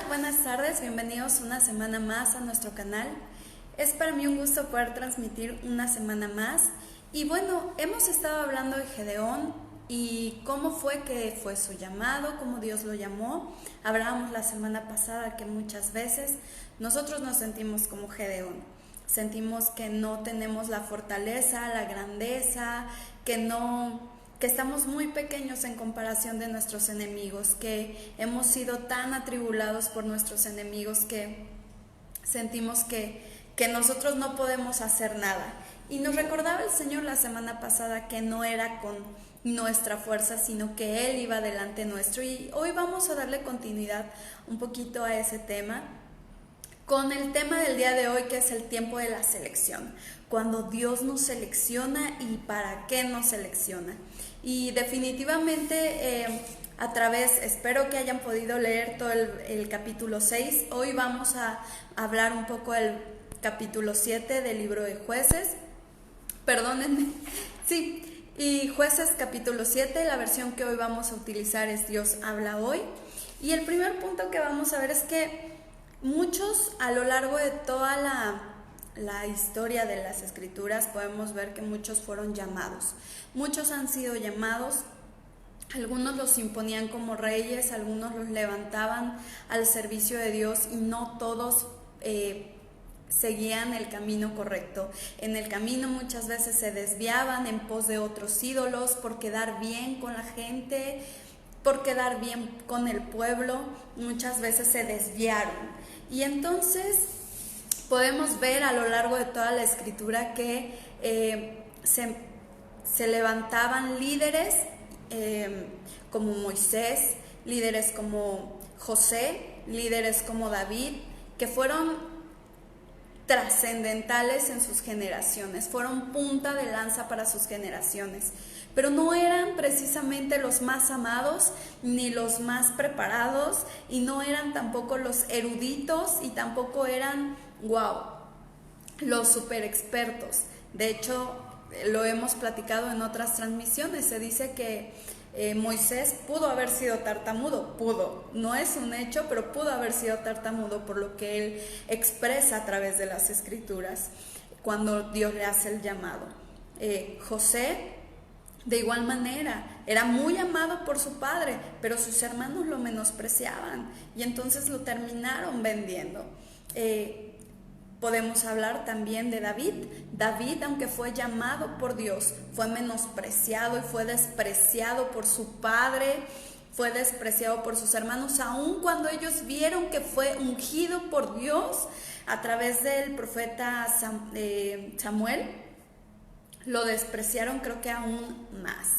buenas tardes, bienvenidos una semana más a nuestro canal. Es para mí un gusto poder transmitir una semana más. Y bueno, hemos estado hablando de Gedeón y cómo fue que fue su llamado, cómo Dios lo llamó. Hablábamos la semana pasada que muchas veces nosotros nos sentimos como Gedeón. Sentimos que no tenemos la fortaleza, la grandeza, que estamos muy pequeños en comparación de nuestros enemigos, que hemos sido tan atribulados por nuestros enemigos que sentimos que nosotros no podemos hacer nada. Y nos recordaba el Señor la semana pasada que no era con nuestra fuerza, sino que Él iba delante nuestro. Y hoy vamos a darle continuidad un poquito a ese tema, con el tema del día de hoy, que es el tiempo de la selección, cuando Dios nos selecciona y para qué nos selecciona. Y definitivamente espero que hayan podido leer todo el capítulo 6. Hoy vamos a hablar un poco del capítulo 7 del libro de Jueces. Perdónenme, sí, y Jueces capítulo 7, la versión que hoy vamos a utilizar es Dios habla hoy. Y el primer punto que vamos a ver es que muchos, a lo largo de toda la historia de las escrituras, podemos ver que muchos fueron llamados. Muchos han sido llamados, algunos los imponían como reyes, algunos los levantaban al servicio de Dios y no todos seguían el camino correcto. En el camino muchas veces se desviaban en pos de otros ídolos por quedar bien con la gente, por quedar bien con el pueblo. Muchas veces se desviaron. Y entonces podemos ver a lo largo de toda la escritura que se levantaban líderes como Moisés, líderes como José, líderes como David, que fueron trascendentales en sus generaciones, fueron punta de lanza para sus generaciones, pero no eran precisamente los más amados ni los más preparados, y no eran tampoco los eruditos, y tampoco eran los super expertos. De hecho, lo hemos platicado en otras transmisiones. Se dice que Moisés pudo haber sido tartamudo, no es un hecho, pero pudo haber sido tartamudo, por lo que él expresa a través de las escrituras cuando Dios le hace el llamado. José, de igual manera, era muy amado por su padre, pero sus hermanos lo menospreciaban y entonces lo terminaron vendiendo. Podemos hablar también de David. David, aunque fue llamado por Dios, fue menospreciado y fue despreciado por su padre, fue despreciado por sus hermanos, aun cuando ellos vieron que fue ungido por Dios a través del profeta Samuel. Lo despreciaron, creo que aún más.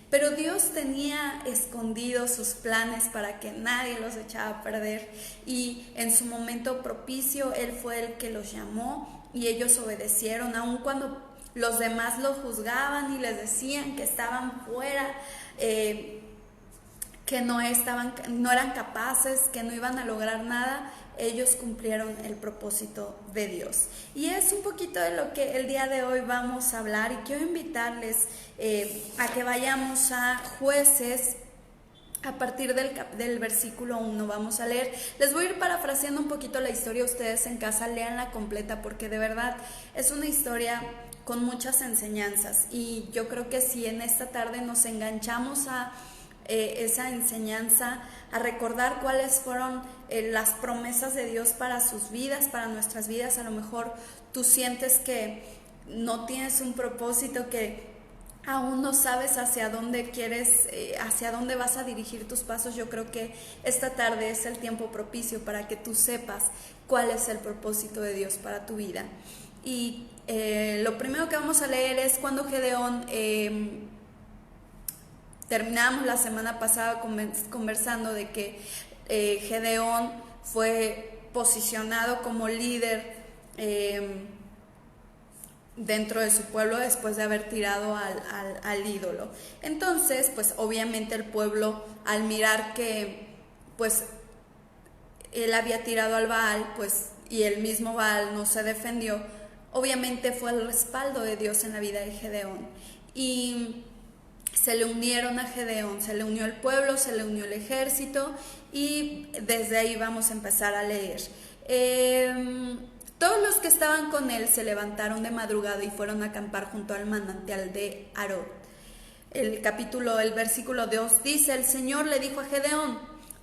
Pero Dios tenía escondidos sus planes para que nadie los echara a perder, y en su momento propicio Él fue el que los llamó y ellos obedecieron, aun cuando los demás lo juzgaban y les decían que estaban fuera, que no eran capaces, que no iban a lograr nada. Ellos cumplieron el propósito de Dios. Y es un poquito de lo que el día de hoy vamos a hablar, y quiero invitarles a que vayamos a Jueces. A partir del versículo 1 vamos a leer. Les voy a ir parafraseando un poquito la historia. Ustedes en casa léanla completa, porque de verdad es una historia con muchas enseñanzas, y yo creo que si en esta tarde nos enganchamos a esa enseñanza, a recordar cuáles fueron las promesas de Dios para sus vidas, para nuestras vidas. A lo mejor tú sientes que no tienes un propósito, que aún no sabes hacia dónde quieres, hacia dónde vas a dirigir tus pasos. Yo creo que esta tarde es el tiempo propicio para que tú sepas cuál es el propósito de Dios para tu vida. Y lo primero que vamos a leer es cuando Gedeón, terminamos la semana pasada conversando de que Gedeón fue posicionado como líder dentro de su pueblo después de haber tirado al ídolo. Entonces, pues obviamente el pueblo, al mirar que pues él había tirado al Baal, pues, y el mismo Baal no se defendió, obviamente fue el respaldo de Dios en la vida de Gedeón. Y se le unieron a Gedeón, se le unió el pueblo, se le unió el ejército, y desde ahí vamos a empezar a leer. Todos los que estaban con él se levantaron de madrugada y fueron a acampar junto al manantial de Harod. El versículo 2 dice: el Señor le dijo a Gedeón: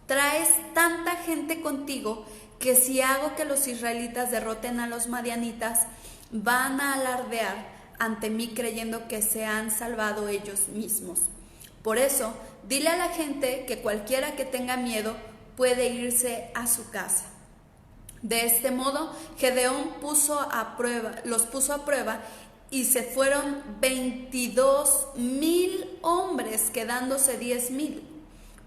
traes tanta gente contigo que si hago que los israelitas derroten a los madianitas, van a alardear ante mí creyendo que se han salvado ellos mismos. Por eso, dile a la gente que cualquiera que tenga miedo puede irse a su casa. De este modo, Gedeón los puso a prueba y se fueron 22,000 hombres, quedándose 10,000.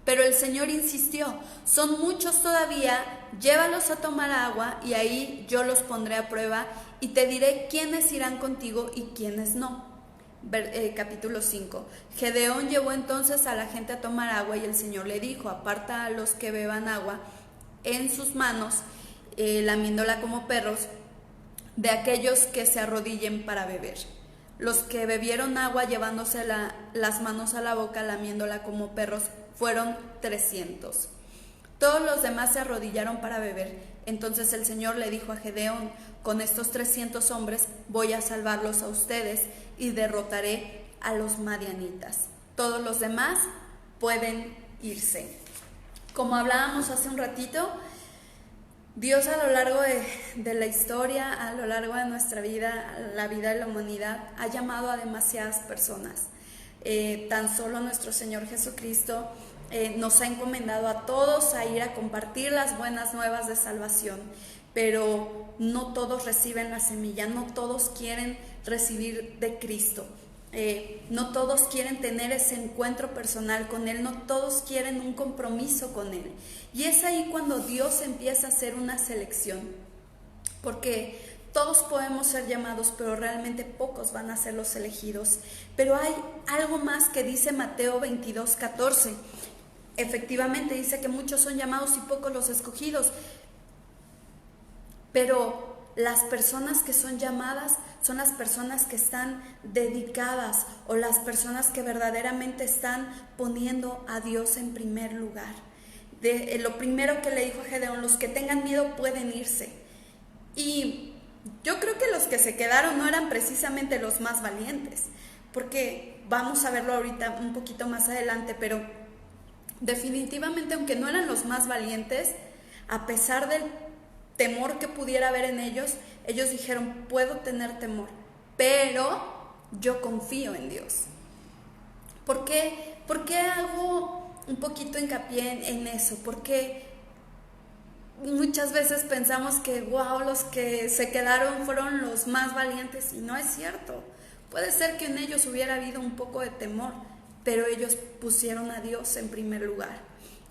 Pero el Señor insistió: son muchos todavía, llévalos a tomar agua y ahí yo los pondré a prueba y te diré quiénes irán contigo y quiénes no. Capítulo 5. Gedeón llevó entonces a la gente a tomar agua y el Señor le dijo: aparta a los que beban agua en sus manos, lamiéndola como perros, de aquellos que se arrodillen para beber. Los que bebieron agua llevándose las manos a la boca, lamiéndola como perros, fueron 300. Todos los demás se arrodillaron para beber. Entonces el Señor le dijo a Gedeón: con estos 300 hombres voy a salvarlos a ustedes y derrotaré a los madianitas. Todos los demás pueden irse. Como hablábamos hace un ratito, Dios a lo largo de la historia, a lo largo de nuestra vida, la vida de la humanidad, ha llamado a demasiadas personas. Tan solo nuestro Señor Jesucristo nos ha encomendado a todos a ir a compartir las buenas nuevas de salvación, pero no todos reciben la semilla, no todos quieren recibir de Cristo. No todos quieren tener ese encuentro personal con Él, no todos quieren un compromiso con Él. Y es ahí cuando Dios empieza a hacer una selección, porque todos podemos ser llamados, pero realmente pocos van a ser los elegidos. Pero hay algo más que dice Mateo 22:14. Efectivamente dice que muchos son llamados y pocos los escogidos, pero las personas que son llamadas son las personas que están dedicadas o las personas que verdaderamente están poniendo a Dios en primer lugar. Lo primero que le dijo a Gedeón: los que tengan miedo pueden irse. Y yo creo que los que se quedaron no eran precisamente los más valientes, porque vamos a verlo ahorita un poquito más adelante, pero definitivamente, aunque no eran los más valientes, a pesar del temor que pudiera haber en ellos, ellos dijeron: puedo tener temor, pero yo confío en Dios. ¿Por qué hago un poquito hincapié en eso? Porque muchas veces pensamos que los que se quedaron fueron los más valientes, y no es cierto. Puede ser que en ellos hubiera habido un poco de temor, pero ellos pusieron a Dios en primer lugar.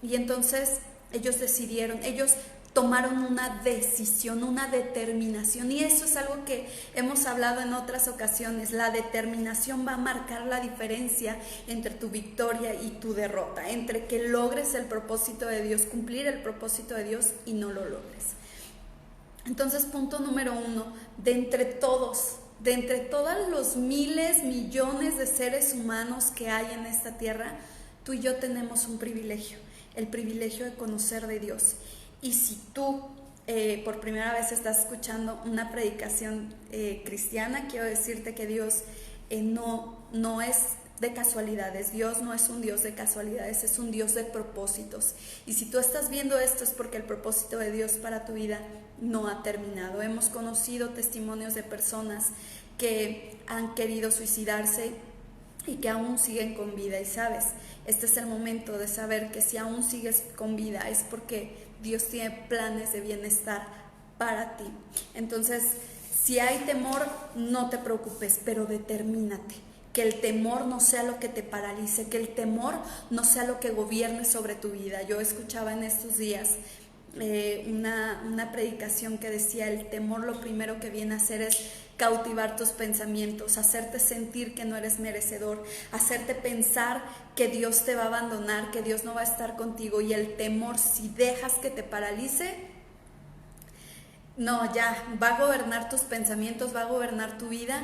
Y entonces ellos decidieron, ellos tomaron una decisión, una determinación, y eso es algo que hemos hablado en otras ocasiones. La determinación va a marcar la diferencia entre tu victoria y tu derrota, entre que logres el propósito de Dios, cumplir el propósito de Dios, y no lo logres. Entonces, punto número 1, de entre todos los miles, millones de seres humanos que hay en esta tierra, tú y yo tenemos un privilegio, el privilegio de conocer de Dios. Y si tú por primera vez estás escuchando una predicación cristiana, quiero decirte que Dios no es de casualidades. Dios no es un Dios de casualidades, es un Dios de propósitos. Y si tú estás viendo esto, es porque el propósito de Dios para tu vida no ha terminado. Hemos conocido testimonios de personas que han querido suicidarse y que aún siguen con vida. Y sabes, este es el momento de saber que si aún sigues con vida es porque Dios tiene planes de bienestar para ti. Entonces, si hay temor, no te preocupes, pero determínate. Que el temor no sea lo que te paralice, que el temor no sea lo que gobierne sobre tu vida. Yo escuchaba en estos días una predicación que decía: el temor lo primero que viene a hacer es cautivar tus pensamientos, hacerte sentir que no eres merecedor, hacerte pensar que Dios te va a abandonar, que Dios no va a estar contigo. Y el temor, si dejas que te paralice, va a gobernar tus pensamientos, va a gobernar tu vida,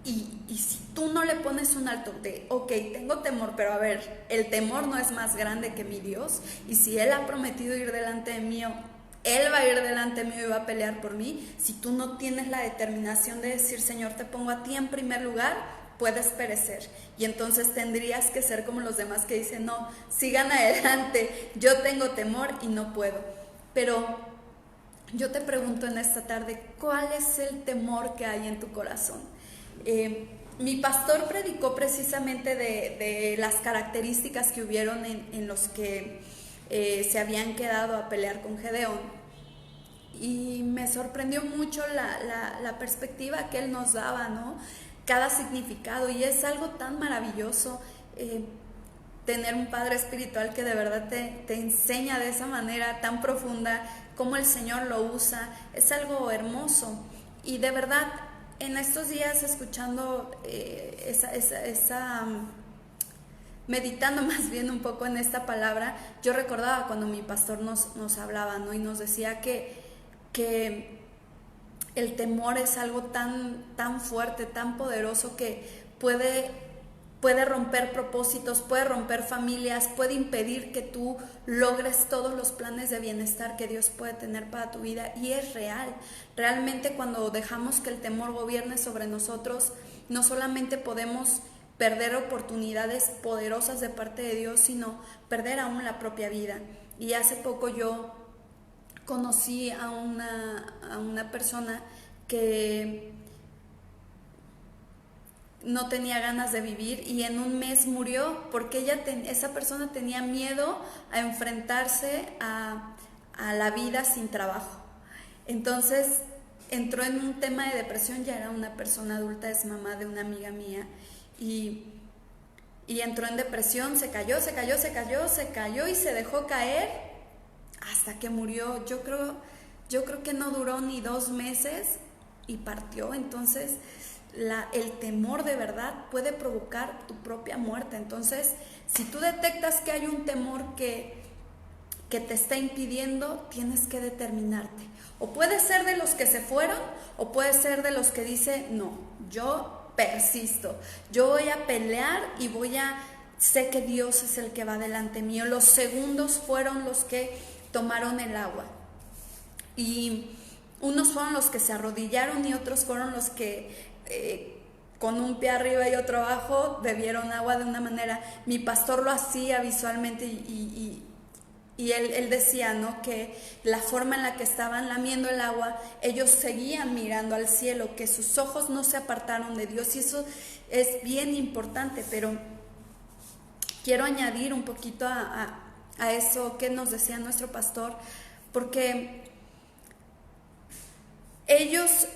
Y si tú no le pones un alto de, ok, tengo temor, pero a ver, el temor no es más grande que mi Dios, y si Él ha prometido ir delante de mí, Él va a ir delante mío y va a pelear por mí. Si tú no tienes la determinación de decir, Señor, te pongo a ti en primer lugar, puedes perecer. Y entonces tendrías que ser como los demás que dicen, no, sigan adelante, yo tengo temor y no puedo. Pero yo te pregunto en esta tarde, ¿cuál es el temor que hay en tu corazón? Mi pastor predicó precisamente de las características que hubieron en los que se habían quedado a pelear con Gedeón, y me sorprendió mucho la perspectiva que él nos daba, ¿no? Cada significado, y es algo tan maravilloso tener un padre espiritual que de verdad te enseña de esa manera tan profunda cómo el Señor lo usa. Es algo hermoso, y de verdad en estos días escuchando meditando más bien un poco en esta palabra, yo recordaba cuando mi pastor nos hablaba, ¿no? Y nos decía que el temor es algo tan fuerte, tan poderoso, que puede romper propósitos, puede romper familias, puede impedir que tú logres todos los planes de bienestar que Dios puede tener para tu vida. Y es real. Realmente cuando dejamos que el temor gobierne sobre nosotros, no solamente podemos perder oportunidades poderosas de parte de Dios, sino perder aún la propia vida. Y hace poco yo conocí a una persona que no tenía ganas de vivir, y en un mes murió porque esa persona tenía miedo a enfrentarse a la vida sin trabajo. Entonces entró en un tema de depresión. Ya era una persona adulta, es mamá de una amiga mía, y entró en depresión, se cayó y se dejó caer hasta que murió. Yo creo que no duró ni 2 meses y partió. Entonces el temor de verdad puede provocar tu propia muerte. Entonces, si tú detectas que hay un temor que te está impidiendo, tienes que determinarte. O puede ser de los que se fueron, o puede ser de los que dicen, no, yo persisto, yo voy a pelear y sé que Dios es el que va delante mío. Los segundos fueron los que tomaron el agua, y unos fueron los que se arrodillaron y otros fueron los que con un pie arriba y otro abajo bebieron agua de una manera. Mi pastor lo hacía visualmente, y él decía, ¿no?, que la forma en la que estaban lamiendo el agua, ellos seguían mirando al cielo, que sus ojos no se apartaron de Dios, y eso es bien importante. Pero quiero añadir un poquito a eso que nos decía nuestro pastor, porque ellos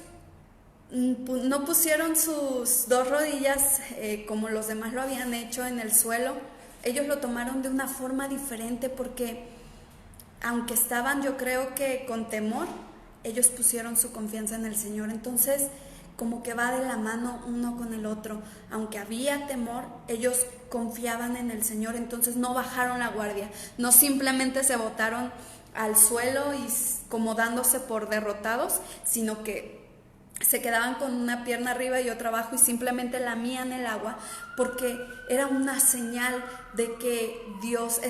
no pusieron sus 2 rodillas como los demás lo habían hecho en el suelo. Ellos lo tomaron de una forma diferente, porque aunque estaban, yo creo que con temor, ellos pusieron su confianza en el Señor. Entonces, como que va de la mano uno con el otro. Aunque había temor, ellos confiaban en el Señor. Entonces no bajaron la guardia, no simplemente se botaron al suelo y como dándose por derrotados, sino que se quedaban con una pierna arriba y otra abajo y simplemente lamían el agua, porque era una señal de que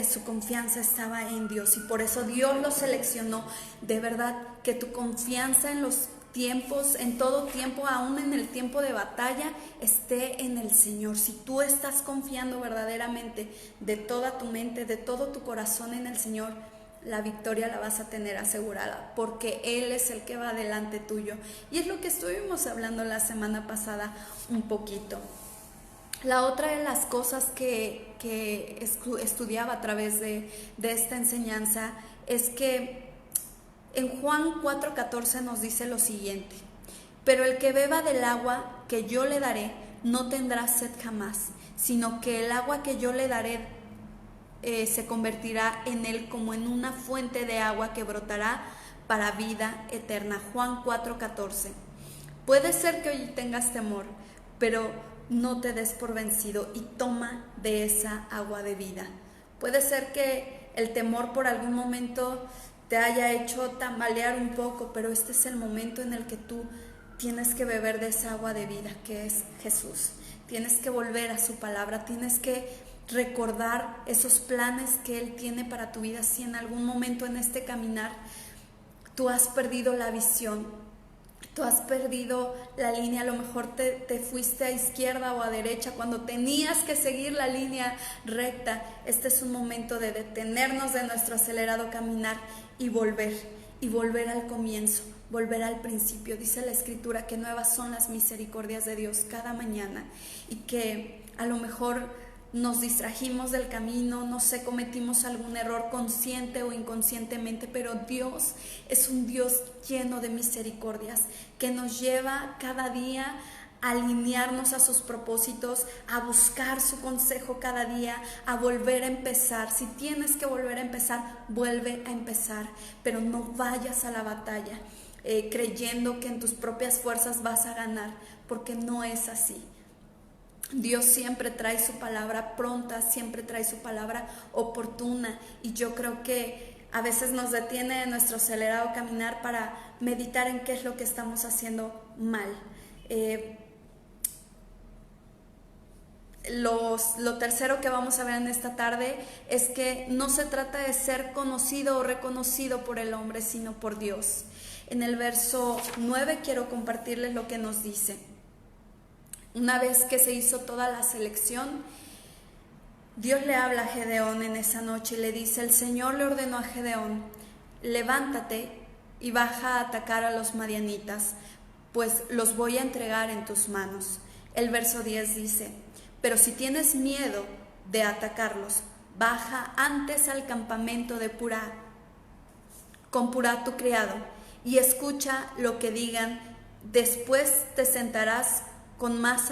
su confianza estaba en Dios, y por eso Dios los seleccionó. De verdad que tu confianza en los tiempos, en todo tiempo, aún en el tiempo de batalla, esté en el Señor. Si tú estás confiando verdaderamente de toda tu mente, de todo tu corazón en el Señor, la victoria la vas a tener asegurada, porque Él es el que va delante tuyo. Y es lo que estuvimos hablando la semana pasada un poquito. La otra de las cosas que estudiaba a través de esta enseñanza es que en Juan 4:14 nos dice lo siguiente: pero el que beba del agua que yo le daré no tendrá sed jamás, sino que el agua que yo le daré se convertirá en él como en una fuente de agua que brotará para vida eterna. Juan 4:14. Puede ser que hoy tengas temor, pero no te des por vencido y toma de esa agua de vida. Puede ser que el temor por algún momento te haya hecho tambalear un poco, pero este es el momento en el que tú tienes que beber de esa agua de vida que es Jesús. Tienes que volver a su palabra, tienes que recordar esos planes que Él tiene para tu vida. Si en algún momento en este caminar tú has perdido la visión, tú has perdido la línea, a lo mejor te fuiste a izquierda o a derecha cuando tenías que seguir la línea recta, este es un momento de detenernos de nuestro acelerado caminar y volver al comienzo, volver al principio. Dice la Escritura que nuevas son las misericordias de Dios cada mañana, y que a lo mejor nos distrajimos del camino, no sé, cometimos algún error consciente o inconscientemente, pero Dios es un Dios lleno de misericordias que nos lleva cada día a alinearnos a sus propósitos, a buscar su consejo cada día, a volver a empezar. Si tienes que volver a empezar, vuelve a empezar, pero no vayas a la batalla creyendo que en tus propias fuerzas vas a ganar, porque no es así. Dios siempre trae su palabra pronta, siempre trae su palabra oportuna, y yo creo que a veces nos detiene nuestro acelerado caminar para meditar en qué es lo que estamos haciendo mal. Lo tercero que vamos a ver en esta tarde es que no se trata de ser conocido o reconocido por el hombre, sino por Dios. En el verso 9 quiero compartirles lo que nos dice. Una vez que se hizo toda la selección, Dios le habla a Gedeón en esa noche y le dice: el Señor le ordenó a Gedeón: levántate y baja a atacar a los madianitas, pues los voy a entregar en tus manos. El verso 10 dice: pero si tienes miedo de atacarlos, baja antes al campamento de Purá, con Purá tu criado, y escucha lo que digan. Después te sentirás con más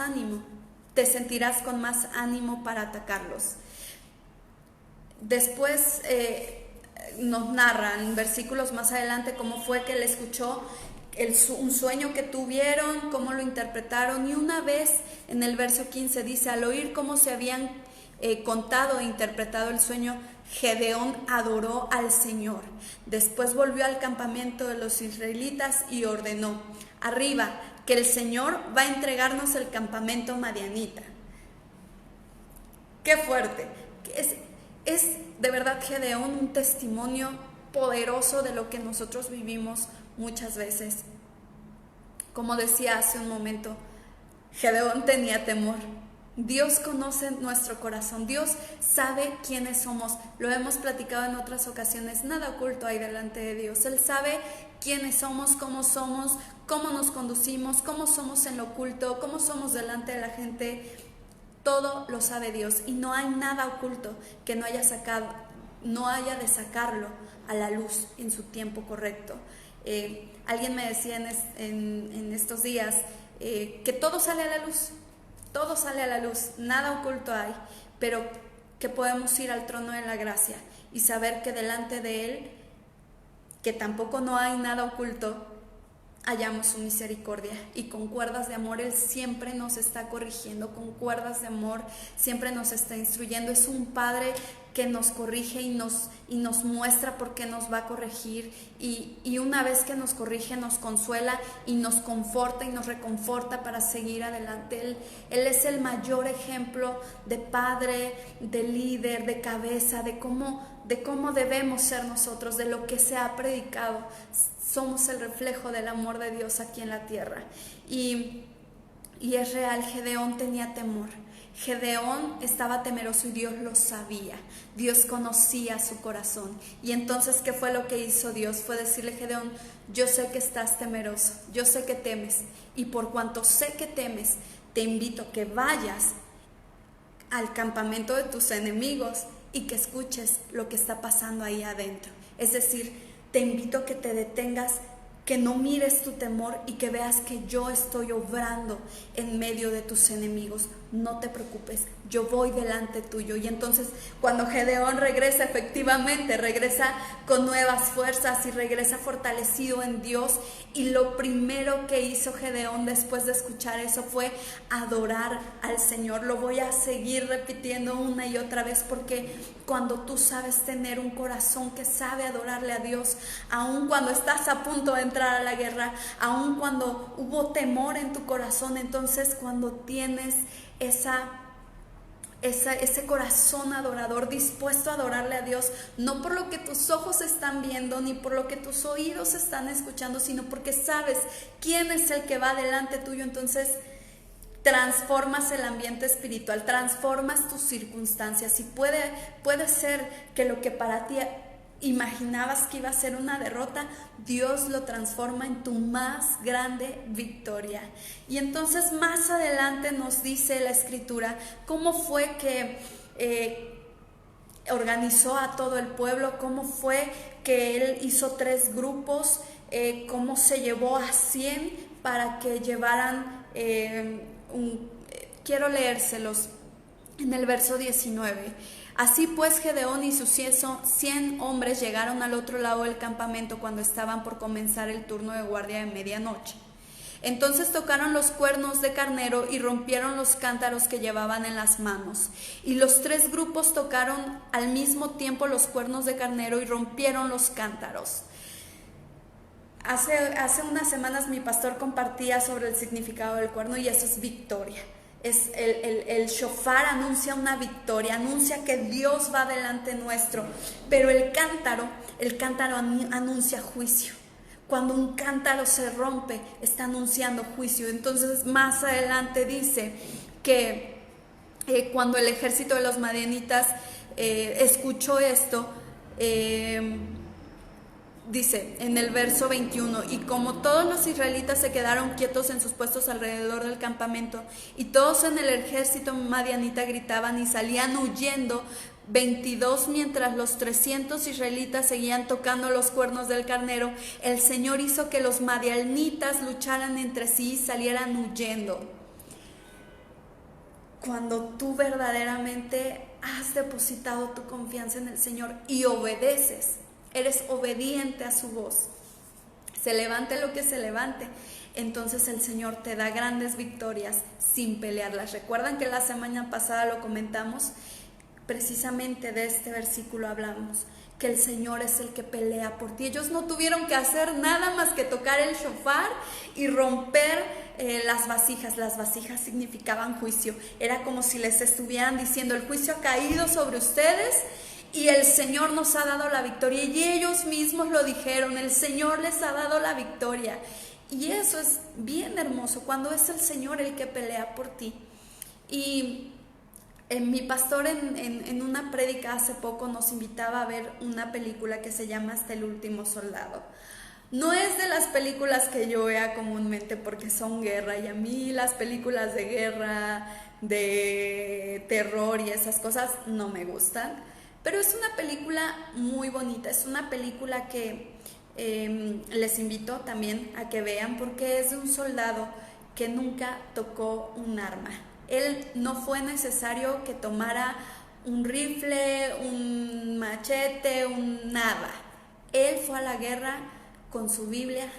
ánimo para atacarlos. Después nos narran versículos más adelante cómo fue que él escuchó un sueño que tuvieron, cómo lo interpretaron, y una vez en el verso 15 dice: al oír cómo se habían contado e interpretado el sueño, Gedeón adoró al Señor. Después volvió al campamento de los israelitas y ordenó: arriba, que el Señor va a entregarnos el campamento madianita. ¡Qué fuerte! Es de verdad Gedeón un testimonio poderoso de lo que nosotros vivimos muchas veces. Como decía hace un momento, Gedeón tenía temor. Dios conoce nuestro corazón, Dios sabe quiénes somos. Lo hemos platicado en otras ocasiones, nada oculto hay delante de Dios. Él sabe quiénes somos, cómo nos conducimos, cómo somos en lo oculto, cómo somos delante de la gente. Todo lo sabe Dios, y no hay nada oculto que no haya de sacarlo a la luz en su tiempo correcto. Alguien me decía en estos días que todo sale a la luz. Todo sale a la luz, nada oculto hay, pero que podemos ir al trono de la gracia y saber que delante de Él, que tampoco no hay nada oculto, hallamos su misericordia, y con cuerdas de amor Él siempre nos está corrigiendo, con cuerdas de amor siempre nos está instruyendo. Es un Padre que nos corrige y nos muestra por qué nos va a corregir, y una vez que nos corrige nos consuela y nos conforta y nos reconforta para seguir adelante. Él es el mayor ejemplo de padre, de líder, de cabeza, de cómo debemos ser nosotros, de lo que se ha predicado. Somos el reflejo del amor de Dios aquí en la tierra, y es real. Gedeón tenía temor. Gedeón estaba temeroso y Dios lo sabía. Dios conocía su corazón. Y entonces, ¿qué fue lo que hizo Dios? Fue decirle: Gedeón, yo sé que estás temeroso, yo sé que temes, y por cuanto sé que temes, te invito a que vayas al campamento de tus enemigos y que escuches lo que está pasando ahí adentro. Es decir, te invito a que te detengas, que no mires tu temor y que veas que yo estoy obrando en medio de tus enemigos. no te preocupes, yo voy delante tuyo. Y entonces cuando Gedeón regresa, efectivamente regresa con nuevas fuerzas y regresa fortalecido en Dios, y lo primero que hizo Gedeón después de escuchar eso fue adorar al Señor. Lo voy a seguir repitiendo una y otra vez, porque cuando tú sabes tener un corazón que sabe adorarle a Dios, aun cuando estás a punto de entrar a la guerra, aun cuando hubo temor en tu corazón, entonces cuando tienes ese corazón adorador, dispuesto a adorarle a Dios, no por lo que tus ojos están viendo, ni por lo que tus oídos están escuchando, sino porque sabes quién es el que va delante tuyo, entonces transformas el ambiente espiritual, transformas tus circunstancias, y puede ser que lo que para ti imaginabas que iba a ser una derrota, Dios lo transforma en tu más grande victoria. Y entonces más adelante nos dice la Escritura cómo fue que organizó a todo el pueblo, cómo fue que él hizo 3 grupos, cómo se llevó a 100 para que llevaran quiero leérselos en el verso 19. Así pues, Gedeón y sus 100 hombres llegaron al otro lado del campamento cuando estaban por comenzar el turno de guardia de medianoche. Entonces tocaron los cuernos de carnero y rompieron los cántaros que llevaban en las manos. Y los 3 grupos tocaron al mismo tiempo los cuernos de carnero y rompieron los cántaros. Hace unas semanas mi pastor compartía sobre el significado del cuerno, y eso es victoria. El shofar anuncia una victoria, anuncia que Dios va delante nuestro, pero el cántaro anuncia juicio. Cuando un cántaro se rompe, está anunciando juicio. Entonces más adelante dice que cuando el ejército de los madianitas escuchó esto, dice en el verso 21, y como todos los israelitas se quedaron quietos en sus puestos alrededor del campamento, y todos en el ejército madianita gritaban y salían huyendo 22, mientras los 300 israelitas seguían tocando los cuernos del carnero, el Señor hizo que los madianitas lucharan entre sí y salieran huyendo. Cuando tú verdaderamente has depositado tu confianza en el Señor y obedeces, eres obediente a su voz, se levante lo que se levante, entonces el Señor te da grandes victorias sin pelearlas. Recuerdan que la semana pasada lo comentamos, precisamente de este versículo hablamos, que el Señor es el que pelea por ti. Ellos no tuvieron que hacer nada más que tocar el shofar y romper las vasijas. Las vasijas significaban juicio. Era como si les estuvieran diciendo: el juicio ha caído sobre ustedes y el Señor nos ha dado la victoria. Y ellos mismos lo dijeron: el Señor les ha dado la victoria. Y eso es bien hermoso, cuando es el Señor el que pelea por ti. Y mi pastor en una prédica hace poco nos invitaba a ver una película que se llama Hasta el último soldado. No es de las películas que yo vea comúnmente porque son guerra, y a mí las películas de guerra, de terror y esas cosas no me gustan, pero es una película muy bonita. Es una película que les invito también a que vean, porque es de un soldado que nunca tocó un arma. Él no fue necesario que tomara un rifle, un machete, nada. Él fue a la guerra con su Biblia,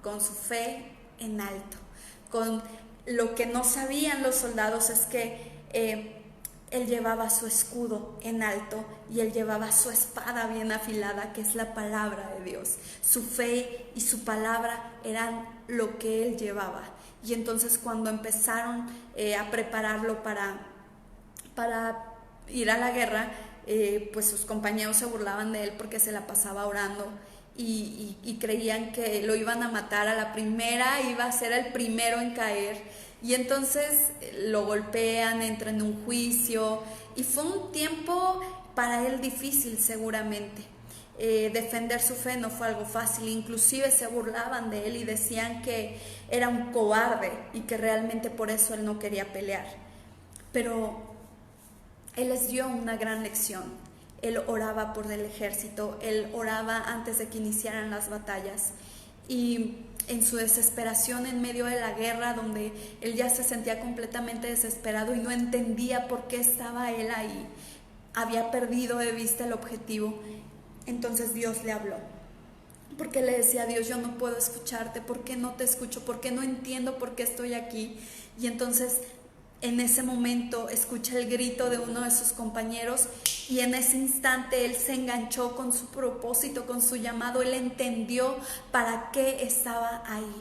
con su fe en alto. Con lo que no sabían los soldados es que él llevaba su escudo en alto y él llevaba su espada bien afilada, que es la palabra de Dios. Su fe y su palabra eran lo que él llevaba. Y entonces cuando empezaron a prepararlo para ir a la guerra, pues sus compañeros se burlaban de él porque se la pasaba orando y creían que lo iban a matar a la primera, iba a ser el primero en caer. Y entonces lo golpean, entra en un juicio, y fue un tiempo para él difícil seguramente. Defender su fe no fue algo fácil, inclusive se burlaban de él y decían que era un cobarde y que realmente por eso él no quería pelear. Pero él les dio una gran lección. Él oraba por el ejército, él oraba antes de que iniciaran las batallas, y en su desesperación en medio de la guerra, donde él ya se sentía completamente desesperado y no entendía por qué estaba él ahí, había perdido de vista el objetivo. Entonces Dios le habló, porque le decía a Dios: yo no puedo escucharte, ¿por qué no te escucho? ¿Por qué no entiendo por qué estoy aquí? Y entonces en ese momento escucha el grito de uno de sus compañeros, y en ese instante él se enganchó con su propósito, con su llamado. Él entendió para qué estaba ahí: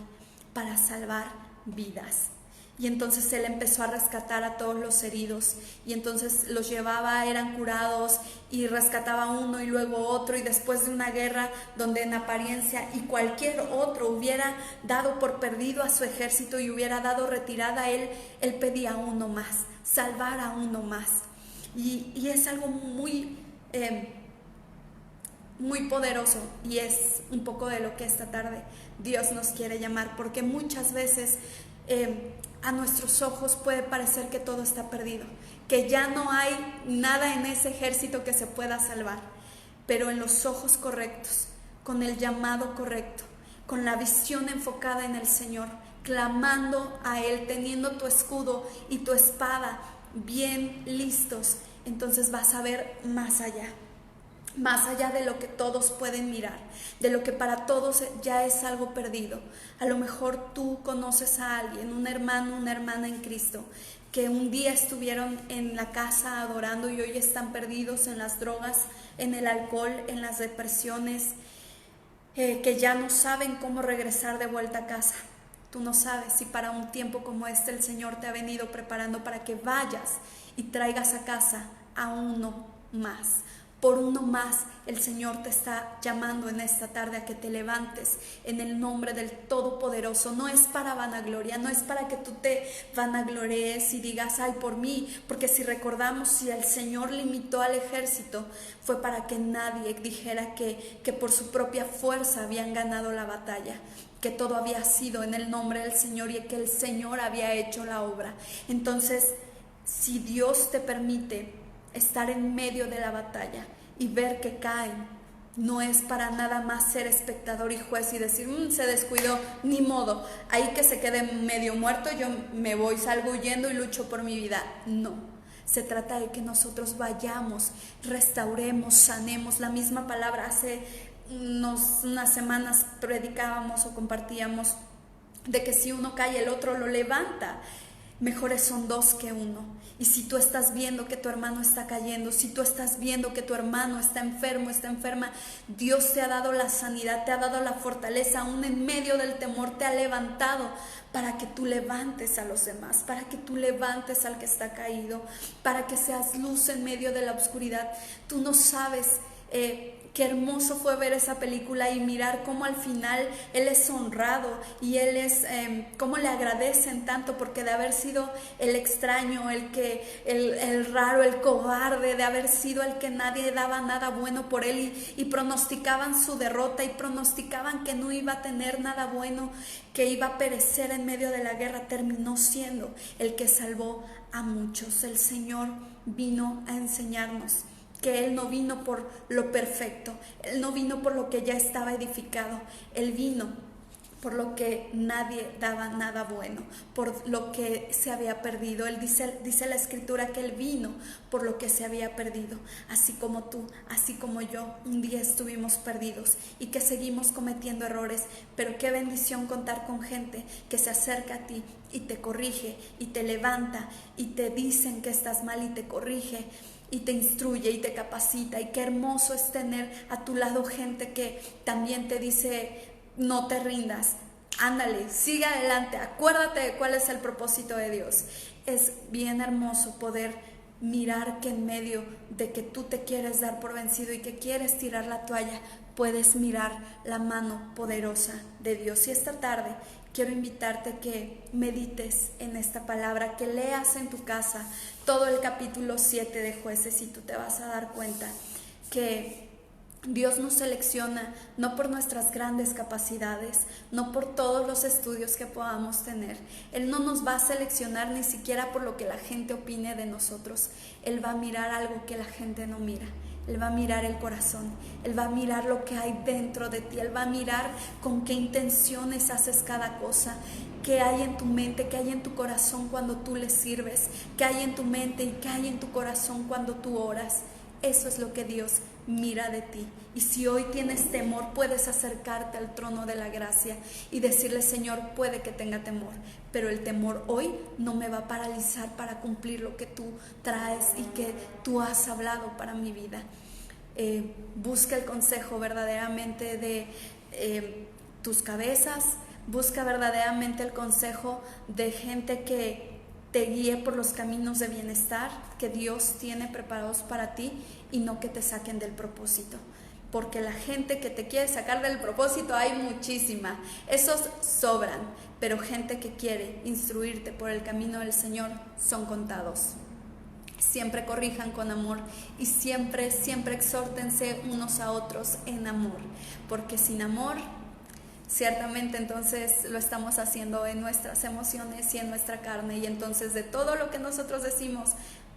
para salvar vidas. Y entonces él empezó a rescatar a todos los heridos, y entonces los llevaba, eran curados, y rescataba uno y luego otro. Y después de una guerra donde en apariencia y cualquier otro hubiera dado por perdido a su ejército y hubiera dado retirada, él pedía uno más, salvar a uno más. Y es algo muy poderoso, y es un poco de lo que esta tarde Dios nos quiere llamar, porque muchas veces a nuestros ojos puede parecer que todo está perdido, que ya no hay nada en ese ejército que se pueda salvar, pero en los ojos correctos, con el llamado correcto, con la visión enfocada en el Señor, clamando a Él, teniendo tu escudo y tu espada bien listos, entonces vas a ver más allá de lo que todos pueden mirar, de lo que para todos ya es algo perdido. A lo mejor tú conoces a alguien, un hermano, una hermana en Cristo, que un día estuvieron en la casa adorando y hoy están perdidos en las drogas, en el alcohol, en las depresiones, que ya no saben cómo regresar de vuelta a casa. Tú no sabes si para un tiempo como este el Señor te ha venido preparando para que vayas y traigas a casa a uno más. Por uno más, el Señor te está llamando en esta tarde a que te levantes en el nombre del Todopoderoso. No es para vanagloria, no es para que tú te vanaglories y digas: ay, por mí, porque si recordamos, si el Señor limitó al ejército, fue para que nadie dijera que por su propia fuerza habían ganado la batalla, que todo había sido en el nombre del Señor y que el Señor había hecho la obra. Entonces, si Dios te permite estar en medio de la batalla y ver que caen, no es para nada más ser espectador y juez y decir: se descuidó, ni modo, ahí que se quede medio muerto, yo me voy, salgo huyendo y lucho por mi vida. No, se trata de que nosotros vayamos, restauremos, sanemos. La misma palabra, hace unas semanas predicábamos o compartíamos de que si uno cae, el otro lo levanta. Mejores son dos que uno. Y si tú estás viendo que tu hermano está cayendo, si tú estás viendo que tu hermano está enfermo, está enferma, Dios te ha dado la sanidad, te ha dado la fortaleza, aún en medio del temor te ha levantado para que tú levantes a los demás, para que tú levantes al que está caído, para que seas luz en medio de la oscuridad. Tú no sabes qué hermoso fue ver esa película y mirar cómo al final él es honrado y él es, cómo le agradecen tanto, porque de haber sido el extraño, el raro, el cobarde, de haber sido el que nadie daba nada bueno por él y pronosticaban su derrota y pronosticaban que no iba a tener nada bueno, que iba a perecer en medio de la guerra, terminó siendo el que salvó a muchos. El Señor vino a enseñarnos que Él no vino por lo perfecto, Él no vino por lo que ya estaba edificado, Él vino por lo que nadie daba nada bueno, por lo que se había perdido. Él dice la Escritura que Él vino por lo que se había perdido, así como tú, así como yo, un día estuvimos perdidos y que seguimos cometiendo errores, pero qué bendición contar con gente que se acerca a ti y te corrige y te levanta y te dicen que estás mal y te corrige y te instruye y te capacita. Y qué hermoso es tener a tu lado gente que también te dice: no te rindas, ándale, sigue adelante, acuérdate de cuál es el propósito de Dios. Es bien hermoso poder mirar que en medio de que tú te quieres dar por vencido y que quieres tirar la toalla, puedes mirar la mano poderosa de Dios. Y esta tarde quiero invitarte que medites en esta palabra, que leas en tu casa todo el capítulo 7 de Jueces, y tú te vas a dar cuenta que Dios nos selecciona no por nuestras grandes capacidades, no por todos los estudios que podamos tener. Él no nos va a seleccionar ni siquiera por lo que la gente opine de nosotros. Él va a mirar algo que la gente no mira. Él va a mirar el corazón, Él va a mirar lo que hay dentro de ti, Él va a mirar con qué intenciones haces cada cosa, qué hay en tu mente, qué hay en tu corazón cuando tú le sirves, qué hay en tu mente y qué hay en tu corazón cuando tú oras. Eso es lo que Dios mira de ti. Y si hoy tienes temor, puedes acercarte al trono de la gracia y decirle: Señor, puede que tenga temor, pero el temor hoy no me va a paralizar para cumplir lo que tú traes y que tú has hablado para mi vida. Busca el consejo verdaderamente de tus cabezas, busca verdaderamente el consejo de gente que te guíe por los caminos de bienestar que Dios tiene preparados para ti, y no que te saquen del propósito, porque la gente que te quiere sacar del propósito hay muchísima, esos sobran, pero gente que quiere instruirte por el camino del Señor son contados. Siempre corrijan con amor y siempre exhórtense unos a otros en amor, porque sin amor ciertamente entonces lo estamos haciendo en nuestras emociones y en nuestra carne, y entonces de todo lo que nosotros decimos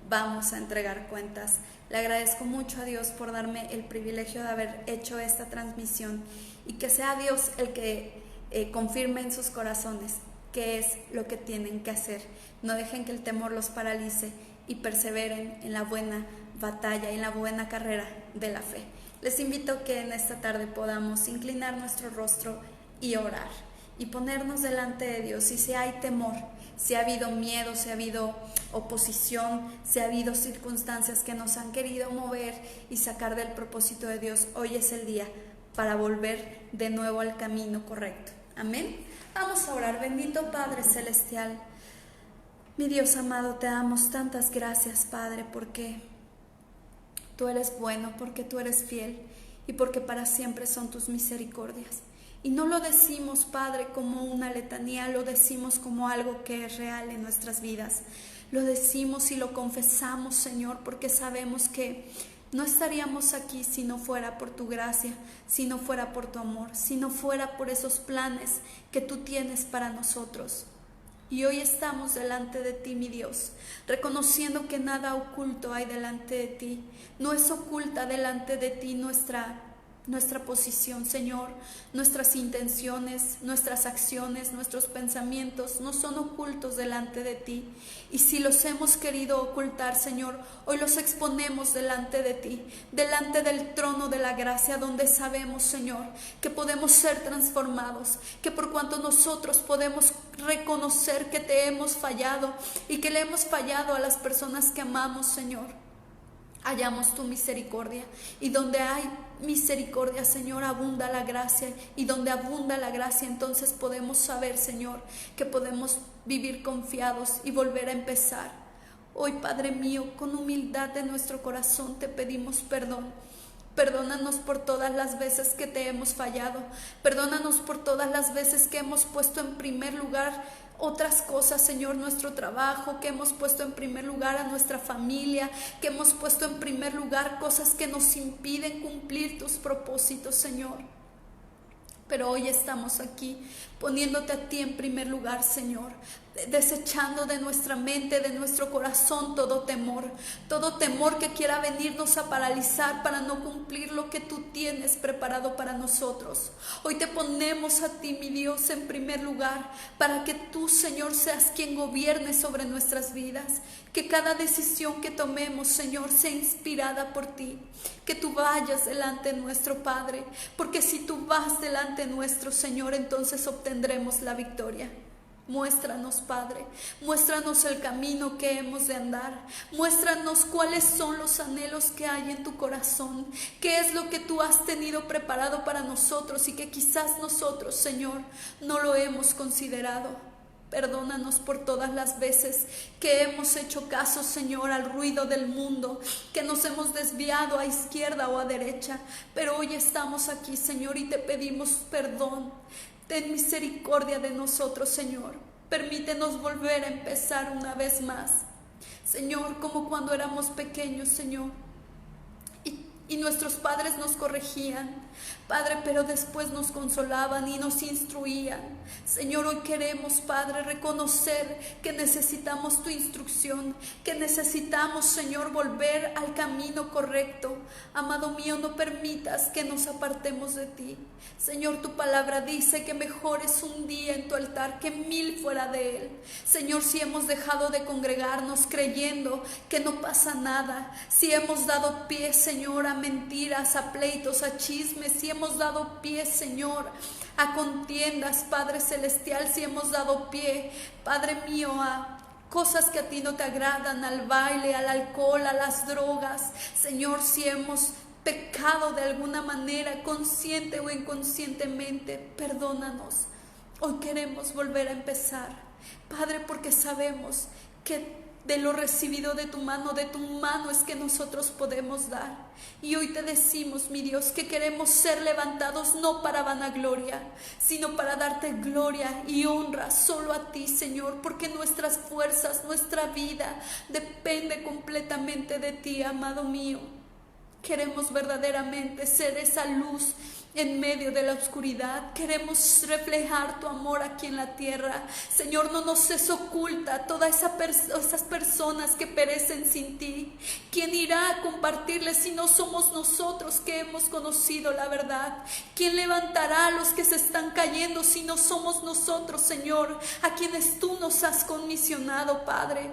vamos a entregar cuentas. Le agradezco mucho a Dios por darme el privilegio de haber hecho esta transmisión, y que sea Dios el que confirme en sus corazones qué es lo que tienen que hacer. No dejen que el temor los paralice y perseveren en la buena batalla y en la buena carrera de la fe. Les invito a que en esta tarde podamos inclinar nuestro rostro y orar y ponernos delante de Dios. Y si hay temor, si ha habido miedo, si ha habido oposición, si ha habido circunstancias que nos han querido mover y sacar del propósito de Dios, hoy es el día para volver de nuevo al camino correcto. Amén. Vamos a orar. Bendito Padre Celestial, mi Dios amado, te damos tantas gracias, Padre, porque tú eres bueno, porque tú eres fiel y porque para siempre son tus misericordias. Y no lo decimos, Padre, como una letanía, lo decimos como algo que es real en nuestras vidas. Lo decimos y lo confesamos, Señor, porque sabemos que no estaríamos aquí si no fuera por tu gracia, si no fuera por tu amor, si no fuera por esos planes que tú tienes para nosotros. Y hoy estamos delante de ti, mi Dios, reconociendo que nada oculto hay delante de ti. No es oculta delante de ti nuestra posición, Señor. Nuestras intenciones, nuestras acciones, nuestros pensamientos no son ocultos delante de ti. Y si los hemos querido ocultar, Señor, hoy los exponemos delante de ti, delante del trono de la gracia, donde sabemos, Señor, que podemos ser transformados, que por cuanto nosotros podemos reconocer que te hemos fallado y que le hemos fallado a las personas que amamos, Señor, hallamos tu misericordia. Y donde hay misericordia, Señor, abunda la gracia, y donde abunda la gracia, entonces podemos saber, Señor, que podemos vivir confiados y volver a empezar. Hoy, Padre mío, con humildad de nuestro corazón te pedimos perdón. Perdónanos por todas las veces que te hemos fallado. Perdónanos por todas las veces que hemos puesto en primer lugar otras cosas, Señor, nuestro trabajo, que hemos puesto en primer lugar a nuestra familia, que hemos puesto en primer lugar cosas que nos impiden cumplir tus propósitos, Señor. Pero hoy estamos aquí poniéndote a ti en primer lugar, Señor, desechando de nuestra mente, de nuestro corazón todo temor que quiera venirnos a paralizar para no cumplir lo que tú tienes preparado para nosotros. Hoy te ponemos a ti, mi Dios, en primer lugar, para que tú, Señor, seas quien gobierne sobre nuestras vidas, que cada decisión que tomemos, Señor, sea inspirada por ti, que tú vayas delante nuestro, Padre, porque si tú vas delante nuestro, Señor, entonces obtendremos la victoria. Muéstranos, Padre, muéstranos el camino que hemos de andar, muéstranos cuáles son los anhelos que hay en tu corazón, qué es lo que tú has tenido preparado para nosotros y que quizás nosotros, Señor, no lo hemos considerado. Perdónanos por todas las veces que hemos hecho caso, Señor, al ruido del mundo, que nos hemos desviado a izquierda o a derecha, pero hoy estamos aquí, Señor, y te pedimos perdón. Ten misericordia de nosotros, Señor. Permítenos volver a empezar una vez más, Señor, como cuando éramos pequeños, Señor, y nuestros padres nos corregían. Padre, pero después nos consolaban y nos instruían. Señor, hoy queremos, Padre, reconocer que necesitamos tu instrucción, que necesitamos, Señor, volver al camino correcto. Amado mío, no permitas que nos apartemos de ti. Señor, tu palabra dice que mejor es un día en tu altar que 1000 fuera de él. Señor, si hemos dejado de congregarnos creyendo que no pasa nada, si hemos dado pie, Señor, a mentiras, a pleitos, a chismes, si hemos dado pie, Señor, a contiendas, Padre Celestial, si hemos dado pie, Padre mío, a cosas que a ti no te agradan, al baile, al alcohol, a las drogas, Señor, si hemos pecado de alguna manera, consciente o inconscientemente, perdónanos. Hoy queremos volver a empezar, Padre, porque sabemos que de lo recibido de tu mano es que nosotros podemos dar. Y hoy te decimos, mi Dios, que queremos ser levantados no para vanagloria, sino para darte gloria y honra solo a ti, Señor, porque nuestras fuerzas, nuestra vida depende completamente de ti, amado mío. Queremos verdaderamente ser esa luz en medio de la oscuridad. Queremos reflejar tu amor aquí en la tierra. Señor, no nos es oculta todas esas personas que perecen sin ti. ¿Quién irá a compartirles si no somos nosotros que hemos conocido la verdad? ¿Quién levantará a los que se están cayendo si no somos nosotros, Señor, a quienes tú nos has comisionado, Padre?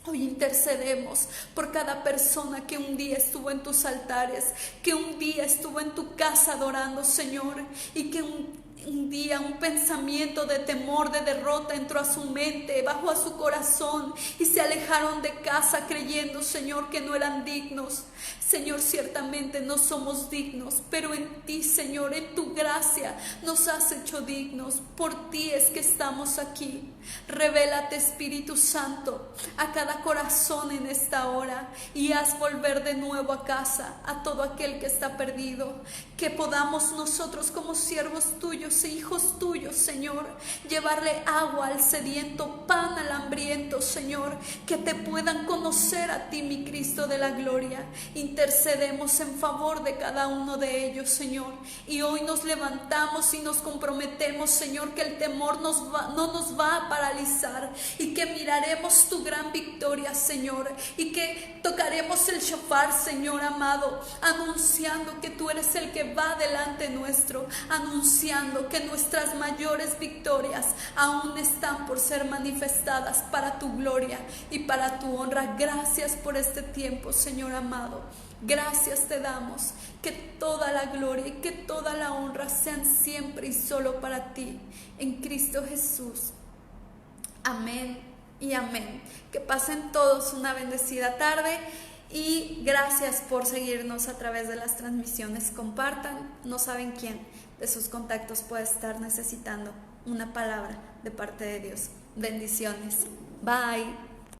Hoy intercedemos por cada persona que un día estuvo en tus altares, que un día estuvo en tu casa adorando, Señor, y que un día un pensamiento de temor, de derrota entró a su mente, bajó a su corazón y se alejaron de casa creyendo, Señor, que no eran dignos. Señor, ciertamente no somos dignos, pero en ti, Señor, en tu gracia nos has hecho dignos. Por ti es que estamos aquí. Revélate, Espíritu Santo, a cada corazón en esta hora y haz volver de nuevo a casa a todo aquel que está perdido. Que podamos nosotros como siervos tuyos e hijos tuyos, Señor, llevarle agua al sediento, pan al hambriento, Señor, que te puedan conocer a ti, mi Cristo de la gloria. Intercedemos en favor de cada uno de ellos, Señor, y hoy nos levantamos y nos comprometemos, Señor, que el temor no nos va a paralizar y que miraremos tu gran victoria, Señor, y que tocaremos el shofar, Señor amado, anunciando que tú eres el que va delante nuestro, anunciando que nuestras mayores victorias aún están por ser manifestadas para tu gloria y para tu honra. Gracias por este tiempo, Señor amado. Gracias te damos, que toda la gloria y que toda la honra sean siempre y solo para ti, en Cristo Jesús. Amén y amén. Que pasen todos una bendecida tarde y gracias por seguirnos a través de las transmisiones. Compartan, no saben quién de sus contactos puede estar necesitando una palabra de parte de Dios. Bendiciones. Bye.